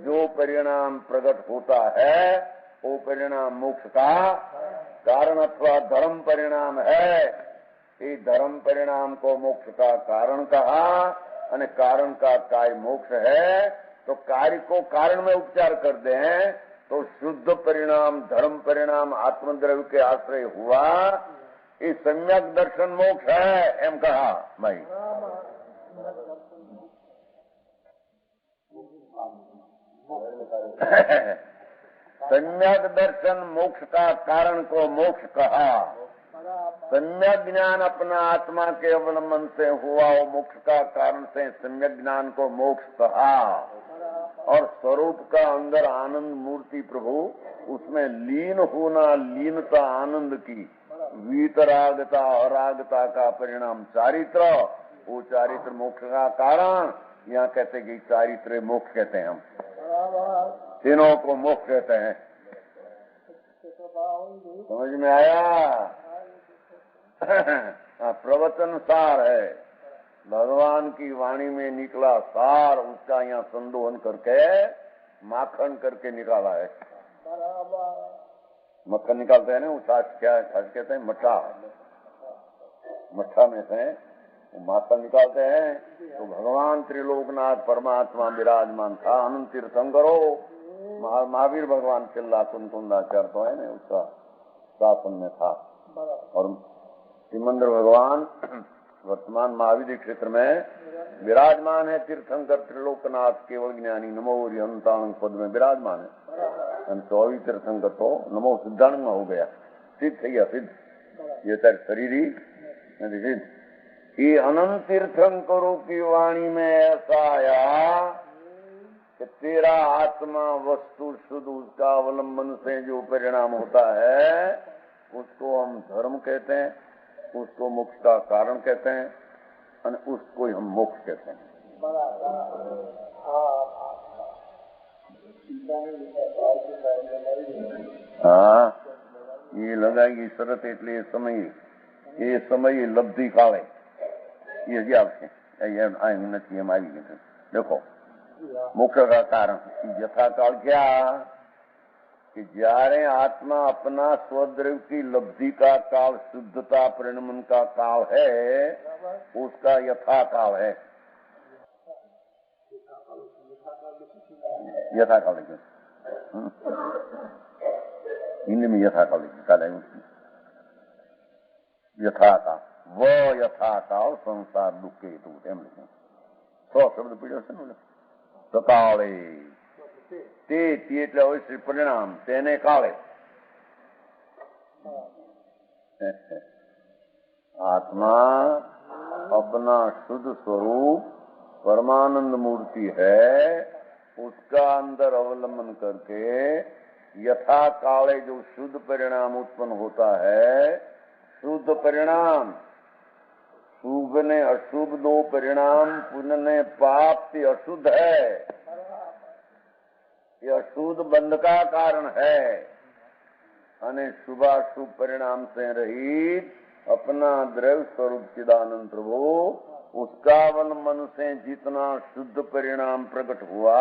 जो परिणाम प्रकट होता है वो परिणाम मोक्ष का कारण अथवा धर्म परिणाम है। ये धर्म परिणाम को मोक्ष का कारण कहा और कारण का काय मोक्ष है। तो कार्य को कारण में उपचार कर दें तो शुद्ध परिणाम धर्म परिणाम आत्मद्रव्य के आश्रय हुआ। ये सम्यक दर्शन मोक्ष है एम कहा भाई। सम्यक दर्शन मोक्ष का कारण को मोक्ष कहा। सम्यक ज्ञान अपना आत्मा के अवलंबन से हुआ वो मोक्ष का कारण से सम्यक ज्ञान को मोक्ष कहा। और स्वरूप का अंदर आनंद मूर्ति प्रभु उसमें लीन होना, लीनता आनंद की वीतरागता अरागता का परिणाम चारित्र, वो चारित्र मोक्ष का कारण। यहाँ कहते कि चारित्र मोक्ष कहते हैं, हम तीनों को मोक्ष कहते हैं। समझ में आया? प्रवचन सार है, भगवान की वाणी में निकला सार, उसका यहाँ संदोहन करके माखन करके निकाला है। मक्खन निकालते हैं ना, वो छाछ क्या छाछ कहते हैं, मट्ठा, मट्ठा में से माखन निकालते हैं। तो भगवान त्रिलोकनाथ परमात्मा विराजमान था। अनंत तीर्थंकरो महावीर भगवान चिल्ला कुंकुंदाचार्य तो है ना, उसका शासन में था। और सिमंदर भगवान वर्तमान महावीर क्षेत्र में विराजमान है। तीर्थंकर त्रिलोकनाथ केवल ज्ञानी नमो हरिहंतांग पद में विराजमान है। 24 तीर्थंकर तो नमो सिद्धांत में हो गया, सिद्ध है या सिद्ध, ये तेरे शरीर ही सिद्ध। ये अनंत तीर्थंकरों की वाणी में ऐसा आया कि तेरा आत्मा वस्तु शुद्ध, उसका अवलंबन से जो परिणाम होता है उसको हम धर्म कहते हैं, उसको मोक्ष का कारण कहते हैं और उसको हम मोक्ष कहते हैं। हाँ, ये लगाएगी शरत એટલે એ સમય લબ્ધિ કાળે એ જ આવશે। અહીં નથી એમ આવી ગયું। देखो मोक्ष का कारण यथाकाल क्या कि જ્યારે आत्मा अपना स्वद्रव्य की लब्धि का काल, शुद्धता परिणमन का काल है, उसका यथाकाल है। यथाकाल हिंदी में यथाकाल यथाकाल वो यथाकाल संसार दुख के हेतु एम लिखूं। 100 शब्द पीड़ो છે ને સકાળે તે એટલે હોય છે પરિણામ, તેને કાળે। आत्मा अपना शुद्ध स्वरूप परमानंद मूर्ति है, उसका अंदर अवलंबन करके यथा काले जो शुद्ध परिणाम उत्पन्न होता है, शुद्ध परिणाम, शुभ ने अशुभ दो परिणाम, पुण्य ने पाप से अशुद्ध है, यह शुद्ध बंध का कारण है। अने शुभाशुभ परिणाम से रहित अपना द्रव्य स्वरूप चिदानंद प्रभु, उसका अवलंबन से जितना शुद्ध परिणाम प्रकट हुआ,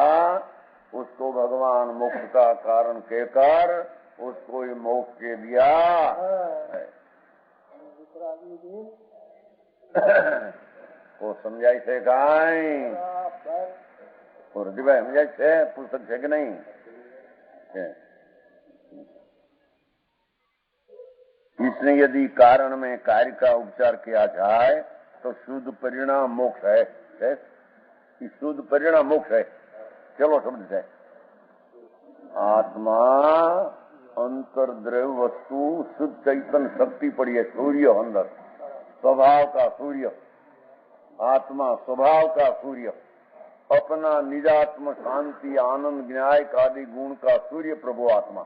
उसको भगवान मोक्ष का कारण कहकर उसको ही मोक्ष के दिया है। वो समझाई से काई और भाई समझाई से पुस्तक है कि नहीं है? इसलिए यदि कारण में कार्य का उपचार किया जाए तो शुद्ध परिणाम मोक्ष है। शुद्ध परिणाम मोक्ष है। चलो समझ जाए, आत्मा अंतर्द्रव्य वस्तु शुद्ध चैतन्य शक्ति पड़ी है, सूर्य अंदर स्वभाव का सूर्य, आत्मा स्वभाव का सूर्य, अपना निजात्म शांति आनंद न्याय आदि गुण का सूर्य प्रभु आत्मा,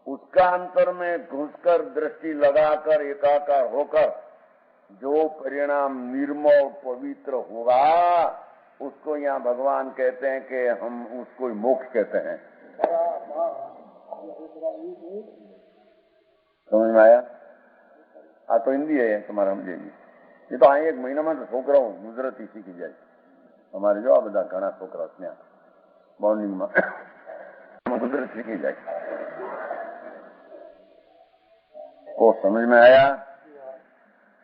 उसका अंतर में घुसकर दृष्टि लगाकर एकाकार होकर जो परिणाम निर्मल पवित्र होगा, उसको यहाँ भगवान कहते हैं कि हम उसको मोक्ष कहते हैं। समझ में आया? तो हिंदी है तुम्हारा, समझेगी। ये तो एक महीना में छोकरा गुजराती सीखी जाए। हमारे जो आ बदा घना छोकरा ત્યાં मॉर्निंग में गुजराती सीखी जाए। वो समझ में आया?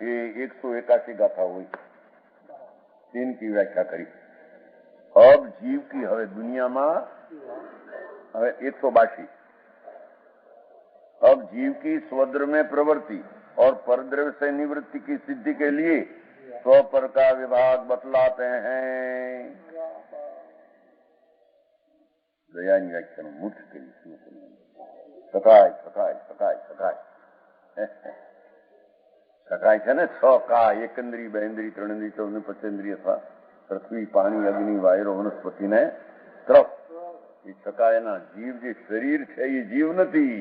ये 181 गाथा हुई, 3 की व्याख्या करी। अब जीव की हवे दुनिया में हवे 182। अब जीव की स्वद्रव्य में प्रवृत्ति और परद्रव्य से निवृत्ति की सिद्धि के लिए स्वपर का विभाग बतलाते हैं। दया व्याख्या में मुख्य सकाय सकाय सकाय सकाय सकाय है ना, 6 का एकंद्री बेंद्री त्रिनेन्द्री चौदह पचेंद्री अथवा पृथ्वी पानी अग्नि वायु वनस्पति ने तरफ ये छकाय ना जीव जो शरीर है ये जीव नहीं,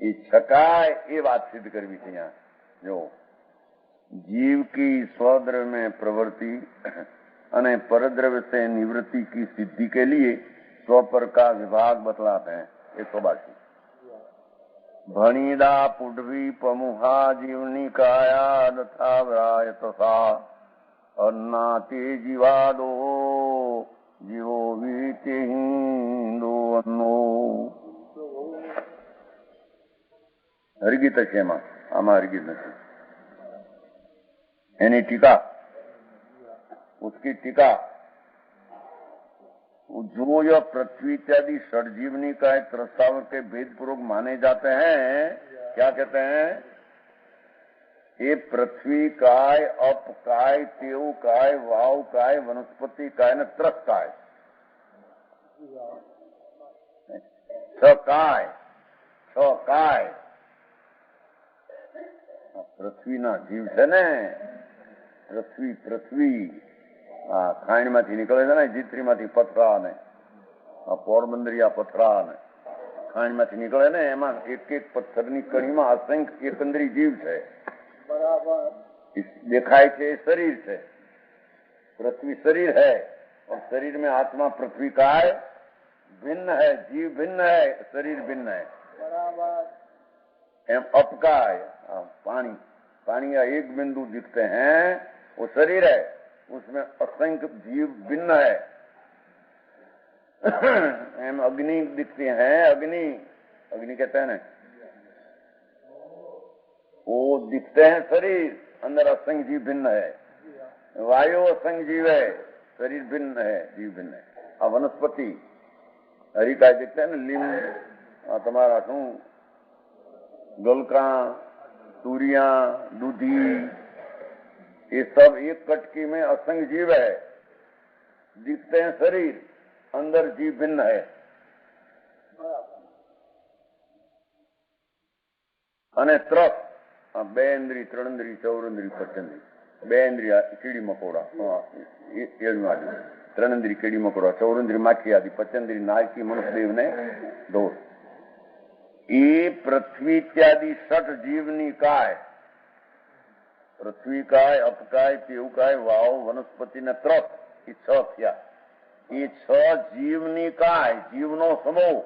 ये छकाय ये बात सिद्ध करवी थी। यहाँ जो जीव की स्वद्रव्य में प्रवृत्ति अने परद्रव्य से निवृत्ति की सिद्धि के लिए स्वपर का विभाग बतलाते हैं। 182 भणीदा पुडवी पमुहा जीवनी काया तथा व्राय तथा अन्नाते जीवादो जीवो वीते हिंदो अन्नो। हरिगीत है आमा हरिगीत नहीं, एनी टीका, उसकी टीका जो यह पृथ्वी इत्यादि षडजीवनी का एक प्रस्ताव के भेद पूर्वक माने जाते हैं, क्या कहते हैं? ये पृथ्वी काय, अप काय, तेव काय, वाव काय, वनस्पति काय न त्रस काय, काय काय पृथ्वी ना जीव है ने पृथ्वी पृथ्वी खाण मांथी निकळे छे ने, जीतरी मांथी पथरा ने पोरबंदरिया पथरा ने खाण मांथी निकळे ने, एमां एक एक पत्थरनी कणीमां असंख्य एकंदरी जीव छे। बराबर देखाय छे शरीर छे, पृथ्वी शरीर है और शरीर में आत्मा पृथ्वी काय भिन्न है, जीव भिन्न है, शरीर भिन्न है। बराबर एम अपकाय पानी, पानी का एक बिंदु दिखते हैं वो शरीर है, उसमें असंख्य जीव भिन्न है। एम अग्नि दिखती है, अग्नि अग्नि कहते हैं ना, वो दिखते हैं शरीर, अंदर असंख्य जीव भिन्न है। वायु असंख्य जीव है, शरीर भिन्न है, जीव भिन्न है। अब वनस्पति हरी काय दिखते हैं ना, लीम तुम्हारा शू गलका तूरिया दूधी, ये सब एक कटकी में असंख्य जीव है, दिखते हैं शरीर, अंदर जीव भिन्न है। अने तरफ 2 इंद्री 3 इंद्री 4 इंद्री 5 इंद्री બે ઇન્દ્રિય કીડી મકોડા, 7મી આદિ, 3 ઇન્દ્રિય કીડી મકોડા, 14 ઇન્દ્રિય માખી આદि, 25 ઇન્દ્રિય નારકી મનુષ્યદેવ ને દોષ. એ પૃથ્વી ઇત્યાદિ 6 જીવની કાય, પૃથ્વી કાય, અપકાય, પેવકાય, વાવ, વનસ્પતિ ને ત્રસ, એ 6 થયા. એ 6 જીવની કાય, જીવનો સમૂહ,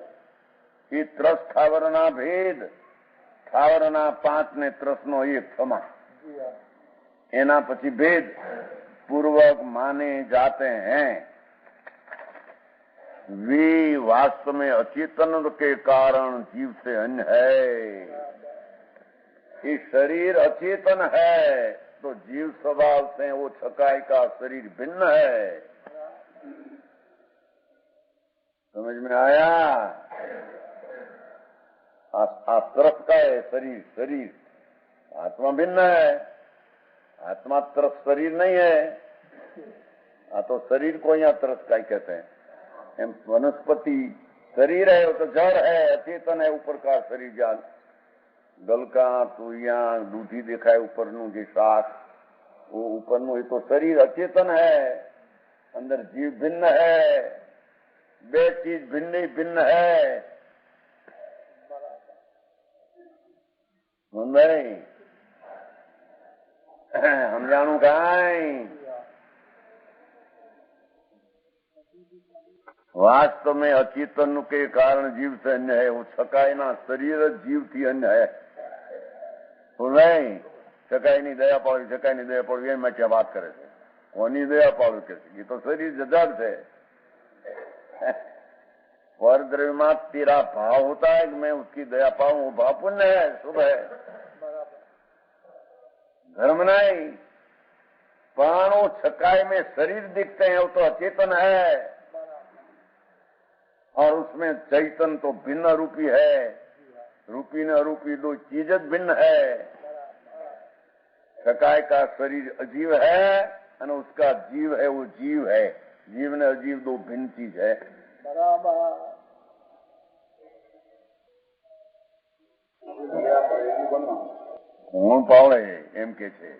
એ ત્રસ સ્થાવરના ભેદ, સ્થાવરના 5 ને ત્રસનો 1 સમા, એના પછી भेद पूर्वक माने जाते हैं. वे वास्तव में अचेतन के कारण जीव से अन्य है. ये शरीर अचेतन है तो जीव स्वभाव से वो छकाई का शरीर भिन्न है. समझ में आया? तरस का है शरीर, शरीर आत्मा भिन्न है. आत्मा तरस शरीर नहीं है. तो शरीर को यहाँ तरस का ही कहते हैं. एम वनस्पति शरीर है, वो तो जड़ है, अचेतन है. ऊपर का शरीर जान गलका तुरिया दूधी देखाय ऊपर नु जे शाक, वो ऊपर नु, ये तो शरीर अचेतन है. अंदर जीव भिन्न है. बे चीज भिन्न ही भिन्न है. नहीं हम जानू काई. वास्तव में अचेतन के कारण जीव से अन्य है. वो छकाई ना शरीर जीव थी अन्य है. तो नहीं छकाई नहीं दया पाड़ी, छकाई नहीं दया पाड़ी, ये मैं क्या बात करे थे. कोनी दया पाड़ू के ये तो शरीर जजाद है. पर द्रव्य में तेरा भाव होता है कि मैं उसकी दया पाऊं, वो भाव पुण्य है, शुभ है, धर्म नहीं. प्राणों छकाई में शरीर दिखते हैं, वो तो अचेतन है. और उसमें चैतन तो भिन्न रूपी है. रूपी न अरूपी 2 चीज भिन्न है. छकाई का शरीर अजीव है और उसका जीव है, वो जीव है. जीव ने अजीव 2 भिन्न चीज है. કોણ પાવડે એમ કે છે.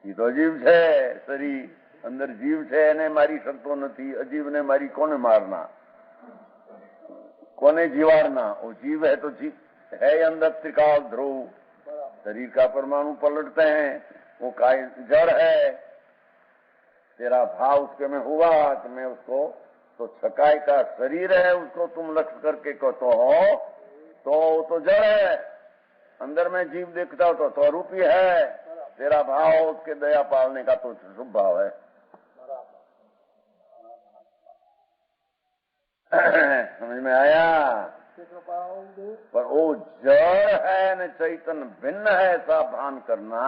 એ તો અજીવ છે. શરીર અંદર જીવ છે, એને મારી શકતો નથી. અજીવને મારી કોને મારના, कोने जीवारना. वो जीव है तो जीव है अंदर त्रिकाल ध्रुव. शरीर का परमाणु पलटते हैं, वो काय जड़ है. तेरा भाव उसके में हुआ कि मैं उसको, तो छकाई का शरीर है, उसको तुम लक्ष्य करके कहते हो तो जड़ है. अंदर में जीव देखता हो तो स्वरूपी है. तेरा भाव उसके दया पालने का तो शुभ भाव है. समझ में आया? पर वो जड़ है न चैतन भिन्न है, ऐसा भान करना.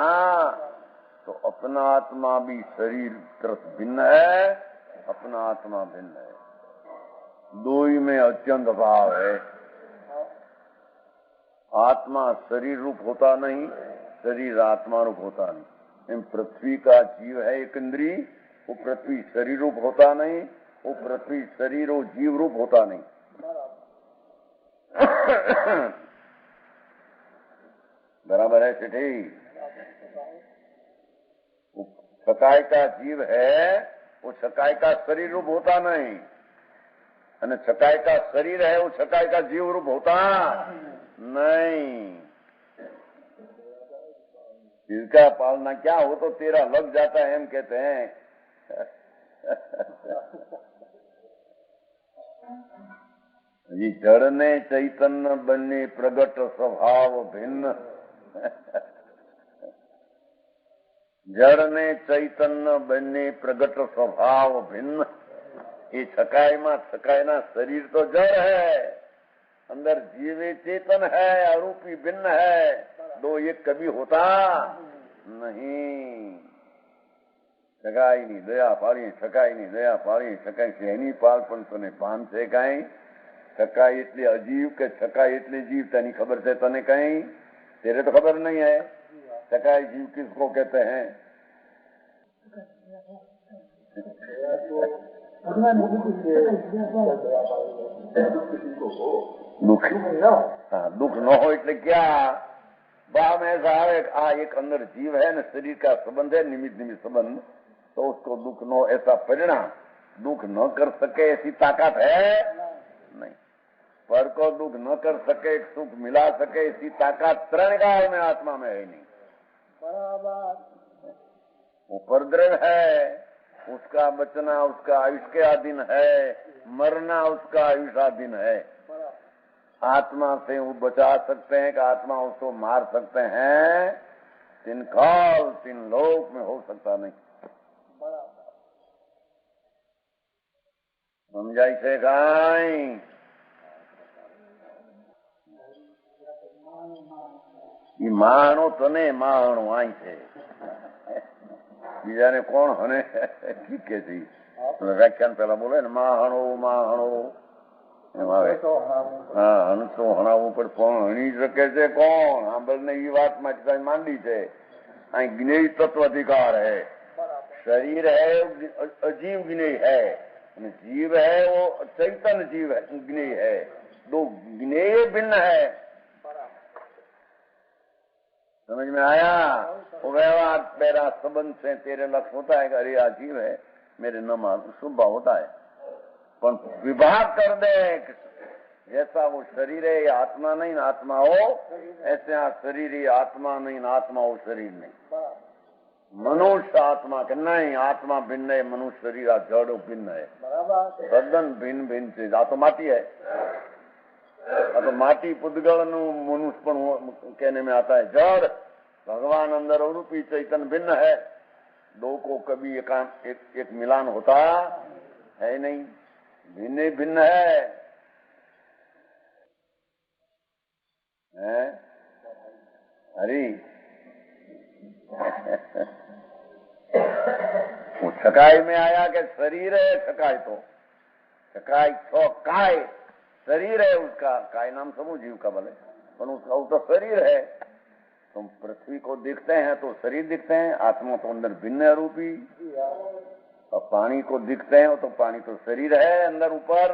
तो अपना आत्मा भी शरीर तरफ भिन्न है, अपना आत्मा भिन्न है. 2 ही में अत्यंत भाव है. आत्मा शरीर रूप होता नहीं, शरीर आत्मा रूप होता नहीं. इन पृथ्वी का जीव है एक इंद्री, वो पृथ्वी शरीर रूप होता नहीं. वो पृथ्वी शरीर वो जीव रूप होता नहीं. बराबर है सेठी? छकाई का जीव है, वो छकाई का शरीर रूप होता नहीं. અને छकाई का शरीर है, वो छकाई का जीव रूप होता नहीं. इसका पालना क्या हो तो तेरा लग जाता है, हम कहते हैं. ये जड़ ने चैतन्य बने प्रगट स्वभाव भिन्न. जड़ ने चैतन्य बने प्रगट स्वभाव भिन्न. ये छकाई में छकाई ना शरीर तो जड़ है, अंदर जीवे चेतन है, अरूपी भिन्न है. 2 एक कभी होता नहीं. छकाई नहीं दया पाड़ी, छकाई नहीं दया पाड़ी. छकाई से नहीं पाल पण तने भान છે કાઈ? छकाई એટલે अजीव के छकाई એટલે जीव तनी खबर है तने कहीं? तेरे तो खबर नहीं है. छकाई जीव किसको कहते हैं? दुख. हाँ, दुख न हो એટલે क्या? भाव में ऐसा है एक अंदर जीव है न शरीर का संबंध है, निमित्त संबंध, तो उसको दुख नो ऐसा परिणाम, दुख न कर सके ऐसी ताकत है नहीं। पर को दुख न कर सके, सुख मिला सके ऐसी ताकत त्रण काल में आत्मा में है नहीं। बराबर वो परद्रव है, उसका बचना उसका आयुष के अधीन है, मरना उसका आयुषाधीन है। आत्मा से वो बचा सकते हैं कि आत्मा उसको मार सकते हैं, तीन काल तीन लोक में हो सकता नहीं। समझाई से गाय माणो तने माणो आई છે બીજાને કોણ હને ઠીક કે છે વ્યાખ્યાન પેલા બોલે ને માહણો માહણો એમ આવે હા હણસો હણાવવું પણ કોણ હણી શકે છે કોણ સાંભળને એ વાત માટે માંડી છે અહીં જ્ઞેય તત્વ અધિકાર है, शरीर है अजीव ज्ञेय है, जीव है वो चैतन्य जीव है ज्ञेय है, दो ज्ञेय भिन्न है। समझ में आया? वो व्यवहार मेरा संबंध से तेरे लक्ष्य होता है कि अरे अजीब है मेरे न मालूम शुभ होता है, पर विभाग कर दे जैसा वो शरीर है आत्मा नहीं आत्मा हो, ऐसे शरीर ही आत्मा नहीं आत्मा हो शरीर नहीं। मनुष्य आत्मा के नहीं, आत्मा भिन्न है, मनुष्य शरीर जड़ भिन्न है, तद्दन भिन्न भिन्न चीज। आ तो माटी है, आ तो माटी पुद्गल मनुष्य पण कहने में आता है जड़। भगवान अंदर रूपी चैतन्य भिन्न है, दो को कभी एक मिलान होता है नहीं, भिन्न भिन्न है। हरी वो छकाई में आया कि शरीर है, छकाई तो छकाई छो काय शरीर है उसका, काय नाम समूह जीव का भले, पर उसका वो तो शरीर है। तुम पृथ्वी को दिखते हैं तो शरीर दिखते हैं, आत्मा तो अंदर भिन्न है रूपी। और पानी को दिखते हैं तो पानी तो शरीर है, अंदर ऊपर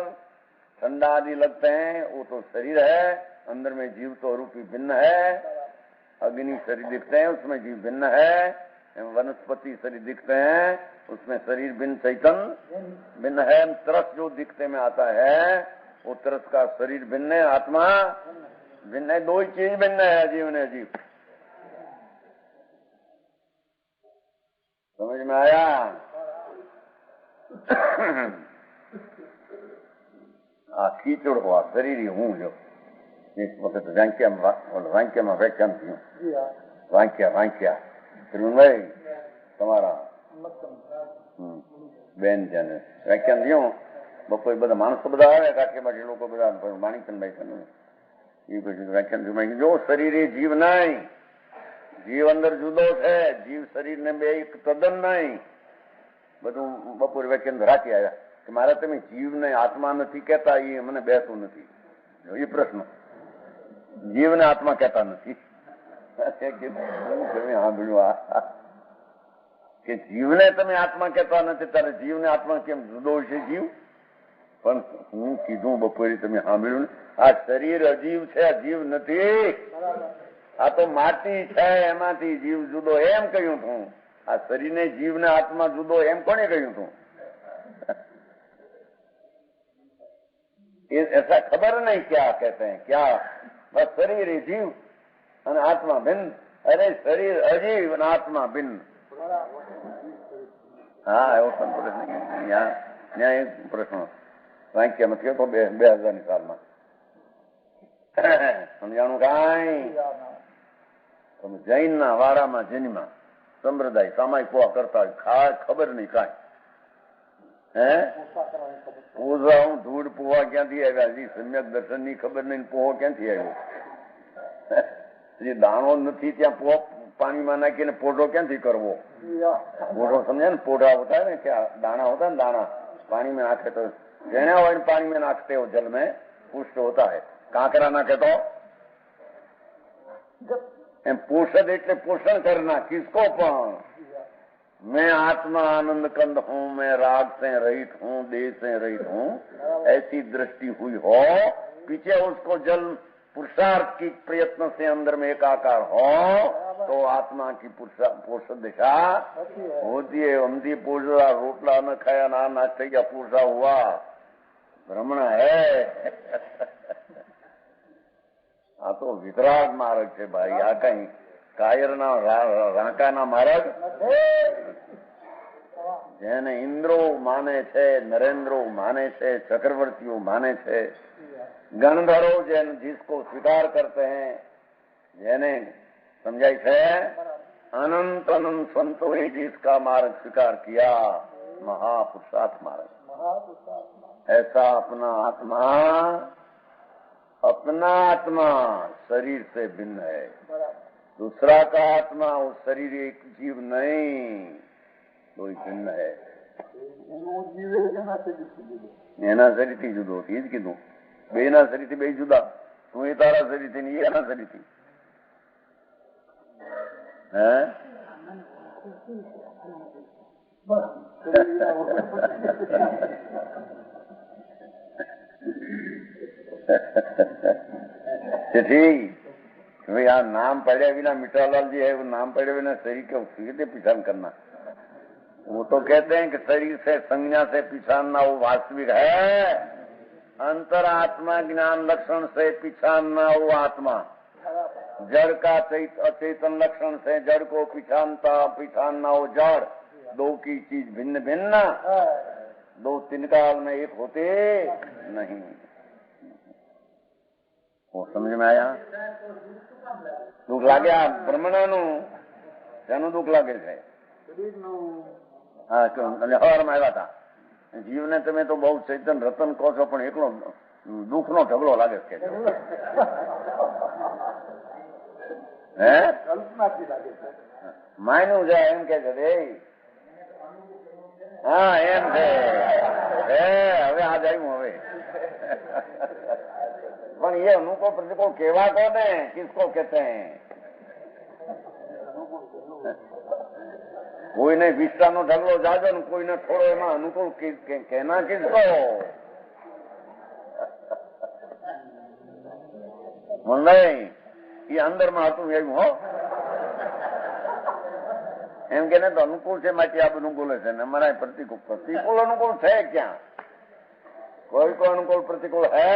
ठंडा आदि लगते हैं वो तो शरीर है, अंदर में जीव तो रूपी भिन्न है। अग्नि शरीर दिखते हैं उसमें जीव भिन्न है, वनस्पति शरीर दिखते हैं उसमें शरीर भिन्न चैतन्य भिन्न है। तरस जो दिखते में आता है वो तरस का शरीर भिन्न है, आत्मा भिन्न है, दो ही चीज भिन्न है अजीव ने अजीव। समझ में आया? कीचड़ हुआ शरीर ही हूँ जो इस वक्त वाक्य में व्याख्यान थी वाक्य भाई તમારા બેન છે ને વ્યાખ્યાન થયું બપોરે બધા માણસો બધા આવે કાઠિયાવાડી લોકો બધા માણિકભાઈ છે ને એ પછી વ્યાખ્યાન થયું જો શરીર એ જીવ નહીં, જીવ અંદર જુદો છે, જીવ શરીર ને બે એક તદ્દન નહીં, બધું બપોરે વ્યાખ્યાન રાખી આવ્યા કે મારા તમે જીવ ને આત્મા નથી કહેતા એ મને બેસતું નથી। એ પ્રશ્ન જીવ ને આત્મા કહેતા નથી સાંભળ્યું આ કે જીવને તમે આત્મા કહેતા નથી, ત્યારે જીવને આત્મા કેમ જુદો છે જીવ? પણ હું કીધું બપોરે તમે સાંભળ્યું ને, આ શરીર અજીવ છે, જીવ નથી। આ તો માટી છે એમાંથી જીવ જુદો એમ કહ્યું તું। આ શરીરને જીવને આત્મા જુદો એમ કોને કહ્યું તું? ऐसा खबर नहीं क्या कहते हैं, क्या बस शरीर ही जीव और आत्मा भिन्न। अरे शरीर अजीव और आत्मा भिन्न। हाँ एवं प्रश्न यहाँ एक प्रश्न वाक्य में थयो तो 2000 साल में समझाणु काई तुम जैन ना वाड़ा में जन्मा संप्रदाय सामायिक पोहा करता खबर नहीं काई है पूजा हूँ धूड़ पोहा क्या थी आया जी सम्यक दर्शन नहीं खबर नहीं पोहो क्या थी आयो दाणो नहीं त्या पोहा पानी में नाखी ने पोटो क्या करवो? पोटो समझे ना, पोटा होता है ना क्या दाना होता है ना, दाना पानी में नाखे तो जेने हो पानी में नाखते हो जल में पुष्ट होता है। कांकरा नाखे तो पोषण एटले पोषण करना किसको? पण मैं आत्मा आनंद कंद हूँ, मैं राग से रहित हूँ, देह से रहित हूँ, ऐसी दृष्टि हुई हो, पीछे उसको जल पुरुषार्थ की प्रयत्न से अंदर में एकाकार हो तो आत्मा की पुरुष दिशा होती है। हमदी पुरुषा रोटला न खाया ना नाश्ते या पुरुषा हुआ भ्रमण है। आ तो वितराग मार्ग है भाई, आ कहीं कायर ना राका ना मार्ग। જેને ઇન્દ્રો માને છે, નરેન્દ્રો માને છે, ચક્રવર્તીઓ માને છે, गणधरो जैन जिसको स्वीकार करते हैं, જેને समझाई है अनंत अनंत संतों ने जिसका मार्ग स्वीकार किया महापुरुषार्थ मार्ग। ऐसा अपना आत्मा शरीर से भिन्न है। दूसरा का आत्मा वो शरीर एक जीव नहीं, कोई भिन्न है। એના શરીરથી જુદો એ જ કીધું, બેના શરીરથી બે જુદા। તું એ તારા શરીરથી ને એના શરીરથી હે ठीक भाई। આ નામ પડ્યા વિના મીઠાલાલ जी है, वो नाम पढ़े बिना शरीर के सीधे पहचान करना। वो तो कहते हैं कि शरीर से संज्ञा से पहचानना वो वास्तविक है, अंतरात्मा ज्ञान लक्षण से पहचानना वो आत्मा। जड़ का अचेतन लक्षण से जड़ को पहचानना वो जड़। दो की चीज भिन्न भिन्न, दो तीन काल में एक होते नहीं। वो समझ में आया? दुख लागे आ ब्रह्मणानु तेनु दुख लागे છે? હા હવારમાં આવ્યા હતા। જીવને તમે તો બહુ ચૈતન રતન કહો છો, પણ એકલો દુઃખનો ઢગલો લાગે છે। હે માન્યું છે એમ કે છે રે? હા એમ છે। હવે આ જાયું હવે પણ ये अनुकूल प्रतिकूल केवा कौन है, किसको कहते हैं? कोई ने विस्ता नो ढगलो जाजो ने कोई ने थोड़ो एमा अनुकूल कहना किसको? नहीं ये अंदर में હતું એવું હો એમ કે ને તો અનુકૂળ છે માટે આ બધું બોલે છે ને અમારા प्रतिकूल अनुकूल છે क्या? कोई को अनुकूल प्रतिकूल है?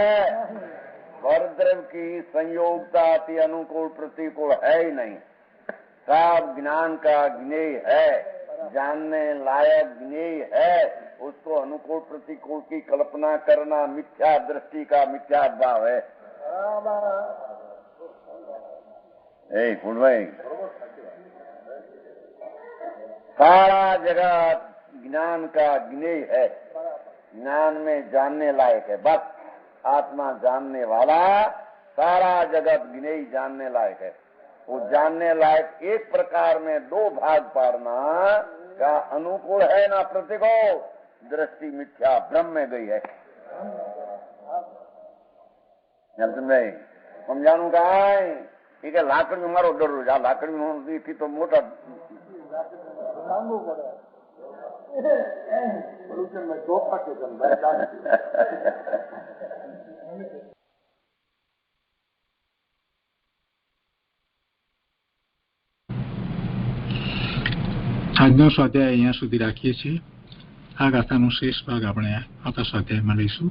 परद्रव्य की संयोगता अति अनुकूल प्रतिकूल है ही नहीं। सब ज्ञान का ज्ञेय है, जानने लायक ज्ञेय है। उसको अनुकूल प्रतिकूल की कल्पना करना मिथ्या दृष्टि का मिथ्या भाव है। भाई सारा जगत ज्ञान का ज्ञेय है, ज्ञान में जानने लायक है। बस आत्मा जानने वाला, सारा जगत ज्ञेय जानने लायक है। वो जानने लायक एक प्रकार में दो भाग पाड़ना का अनुकूल है ना प्रतिकूल, दृष्टि मिथ्या भ्रम में गई है। समझाणु काय ठीक है। लाकड़ी में मारो दररोज आ लाकड़ी में थी तो मोटा
આજનો સ્વાધ્યાય અહીંયા સુધી રાખીએ છીએ। આ ગાથાનો શેષ ભાગ આપણે આવતા સ્વાધ્યાયમાં લઈશું।